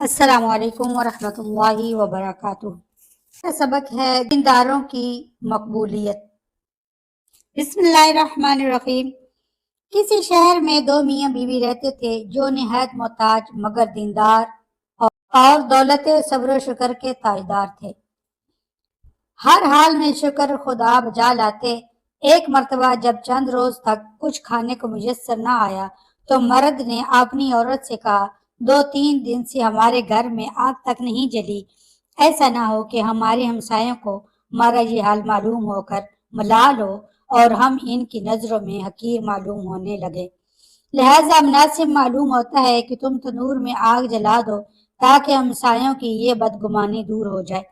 السلام علیکم ورحمۃ اللہ وبرکاتہ۔ کا سبق ہے دینداروں کی مقبولیت۔ بسم اللہ الرحمن الرحیم۔ کسی شہر میں دو میاں بیوی رہتے تھے جو نہایت محتاج مگر دیندار اور دولت صبر و شکر کے تاجدار تھے۔ ہر حال میں شکر خدا بجا لاتے۔ ایک مرتبہ جب چند روز تک کچھ کھانے کو میسر نہ آیا تو مرد نے اپنی عورت سے کہا، 2-3 دن سے ہمارے گھر میں آگ تک نہیں جلی، ایسا نہ ہو کہ ہمارے ہمسایوں کو ہمارا یہ حال معلوم ہو کر ملال ہو اور ہم ان کی نظروں میں حقیر معلوم ہونے لگے۔ لہذا مناسب معلوم ہوتا ہے کہ تم تنور میں آگ جلا دو تاکہ ہمسایوں کی یہ بدگمانی دور ہو جائے۔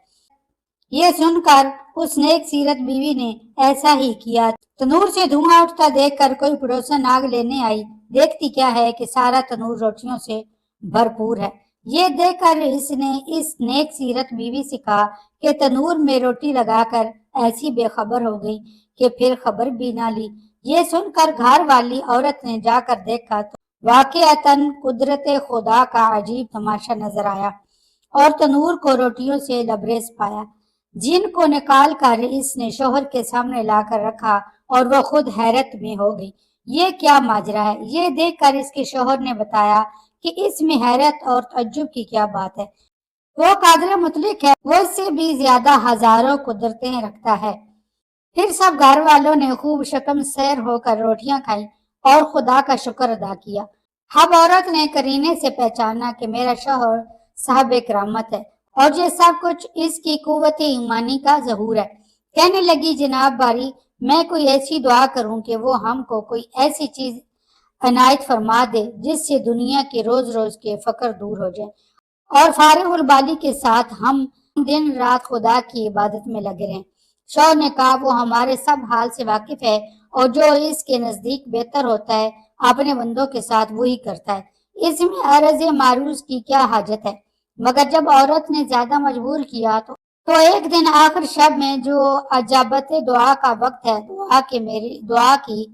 یہ سن کر اس نیک سیرت بیوی نے ایسا ہی کیا۔ تنور سے دھواں اٹھتا دیکھ کر کوئی پڑوسن آگ لینے آئی۔ دیکھتی کیا ہے کہ سارا تنور روٹیوں سے بھرپور ہے۔ یہ دیکھ کر اس نے اس نیک سیرت بیوی سے کہا کہ تنور میں روٹی لگا کر ایسی بے خبر ہو گئی کہ پھر خبر بھی نہ لی۔ یہ سن کر گھر والی عورت نے جا کر دیکھا تو واقعتاً قدرت خدا کا عجیب تماشا نظر آیا اور تنور کو روٹیوں سے لبریز پایا، جن کو نکال کر اس نے شوہر کے سامنے لا کر رکھا اور وہ خود حیرت میں ہو گئی۔ یہ کیا ماجرا ہے؟ یہ دیکھ کر اس کے شوہر نے بتایا کہ اس میں حیرت اور تعجب کی کیا بات ہے، وہ قادر مطلق ہے، وہ اس سے بھی زیادہ ہزاروں قدرتیں رکھتا ہے۔ پھر سب گھر والوں نے خوب شکم سیر ہو کر روٹیاں کھائیں اور خدا کا شکر ادا کیا۔ اب عورت نے قرینے سے پہچانا کہ میرا شوہر صاحب کرامت ہے اور یہ سب کچھ اس کی قوت ایمانی کا ظہور ہے۔ کہنے لگی، جناب باری، میں کوئی ایسی دعا کروں کہ وہ ہم کو کوئی ایسی چیز عنایت فرما دے جس سے دنیا کے روز روز کے فقر دور ہو جائے اور فارغ البالی کے ساتھ ہم دن رات خدا کی عبادت میں لگے رہیں۔ شوہر نے کہا، وہ ہمارے سب حال سے واقف ہے اور جو اس کے نزدیک بہتر ہوتا ہے اپنے بندوں کے ساتھ وہی کرتا ہے، اس میں عرض معروض کی کیا حاجت ہے۔ مگر جب عورت نے زیادہ مجبور کیا تو ایک دن آخر شب میں جو اجابت دعا کا وقت ہے، دعا کی،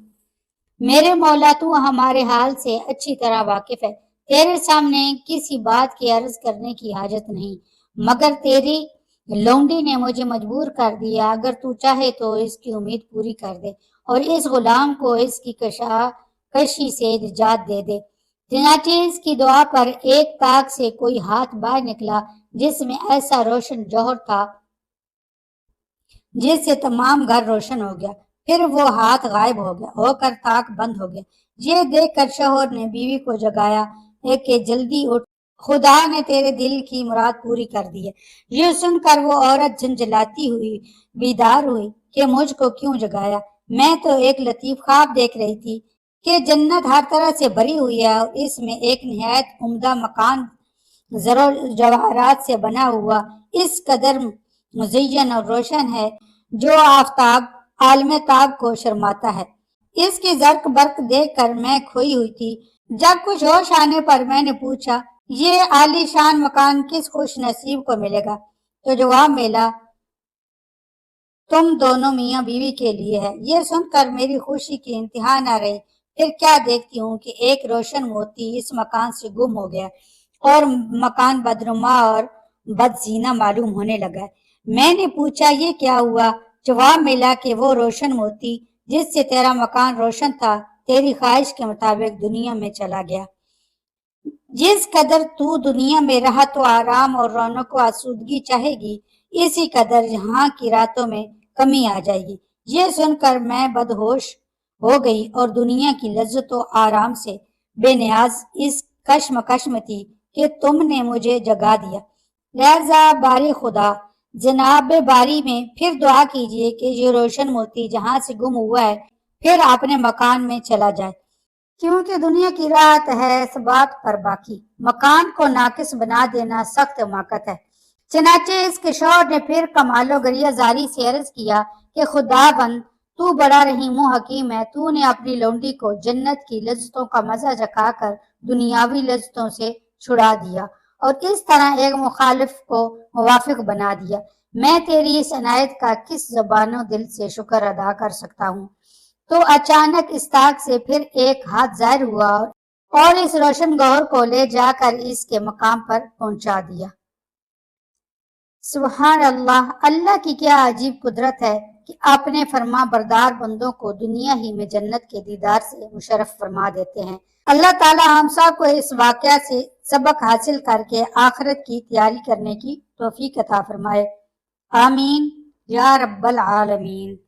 میرے مولا تو ہمارے حال سے اچھی طرح واقف ہے، تیرے سامنے کسی بات کی عرض کرنے کی حاجت نہیں، مگر تیری لونڈی نے مجھے مجبور کر دیا، اگر تو چاہے تو اس کی امید پوری کر دے اور اس غلام کو اس کی کشی سے نجات دے دے۔ چنانچہ اس کی دعا پر ایک طاق سے کوئی ہاتھ باہر نکلا جس میں ایسا روشن جوہر تھا جس سے تمام گھر روشن ہو گیا، پھر وہ ہاتھ غائب ہو کر طاق بند ہو گیا۔ یہ دیکھ کر شوہر نے بیوی کو جگایا کہ جلدی اٹھ، خدا نے تیرے دل کی مراد پوری کر دی ہے۔ یہ سن کر وہ عورت جھنجھلاتی ہوئی بیدار ہوئی کہ مجھ کو کیوں جگایا، میں تو ایک لطیف خواب دیکھ رہی تھی کہ جنت ہر طرح سے بھری ہوئی ہے اور اس میں ایک نہایت عمدہ مکان زر و جواہرات سے بنا ہوا اس قدر مزین اور روشن ہے جو آفتاب عالم تاب کو شرماتا ہے۔ اس کی زرق برق دیکھ کر میں کھوئی ہوئی تھی۔ جب کچھ ہوش آنے پر میں نے پوچھا، یہ عالی شان مکان کس خوش نصیب کو ملے گا؟ تو جواب ملا، تم دونوں میاں بیوی کے لیے ہے۔ یہ سن کر میری خوشی کی انتہا نہ رہی۔ پھر کیا دیکھتی ہوں کہ ایک روشن موتی اس مکان سے گم ہو گیا اور مکان بدنما اور بدزینہ معلوم ہونے لگا۔ میں نے پوچھا، یہ کیا ہوا؟ جواب ملا کہ وہ روشن موتی جس سے تیرا مکان روشن تھا تیری خواہش کے مطابق دنیا میں چلا گیا۔ جس قدر تو دنیا میں راحت و آرام اور رونق و آسودگی چاہے گی، اسی قدر یہاں کی راتوں میں کمی آ جائے گی۔ یہ سن کر میں بدہوش ہو گئی اور دنیا کی لذت و آرام سے بے نیاز اس کشمکش میں تھی کہ تم نے مجھے جگا دیا۔ لہذا باری خدا، جناب باری میں پھر دعا کیجئے کہ یہ روشن موتی جہاں سے گم ہوا ہے پھر اپنے مکان میں چلا جائے، کیونکہ دنیا کی راحت ہے ثبات پر باقی، مکان کو ناقص بنا دینا سخت حماقت ہے۔ چنانچہ اس کے شوہر نے پھر کمال و گریہ زاری سے عرض کیا کہ خدا بند، تو بڑا رحیم و حکیم ہے، تو نے اپنی لونڈی کو جنت کی لذتوں کا مزہ چکھا کر دنیاوی لذتوں سے چھڑا دیا اور اس طرح ایک مخالف کو موافق بنا دیا۔ میں تیری اس عنایت کا کس زبان و دل سے شکر ادا کر سکتا ہوں؟ تو اچانک اس طاق سے پھر ایک ہاتھ ظاہر ہوا اور اس روشن گہر کو لے جا کر اس کے مقام پر پہنچا دیا۔ سبحان اللہ، اللہ کی کیا عجیب قدرت ہے کہ اپنے فرما بردار بندوں کو دنیا ہی میں جنت کے دیدار سے مشرف فرما دیتے ہیں۔ اللہ تعالی ہم سب کو اس واقعہ سے سبق حاصل کر کے آخرت کی تیاری کرنے کی توفیق عطا فرمائے۔ آمین یا رب العالمین۔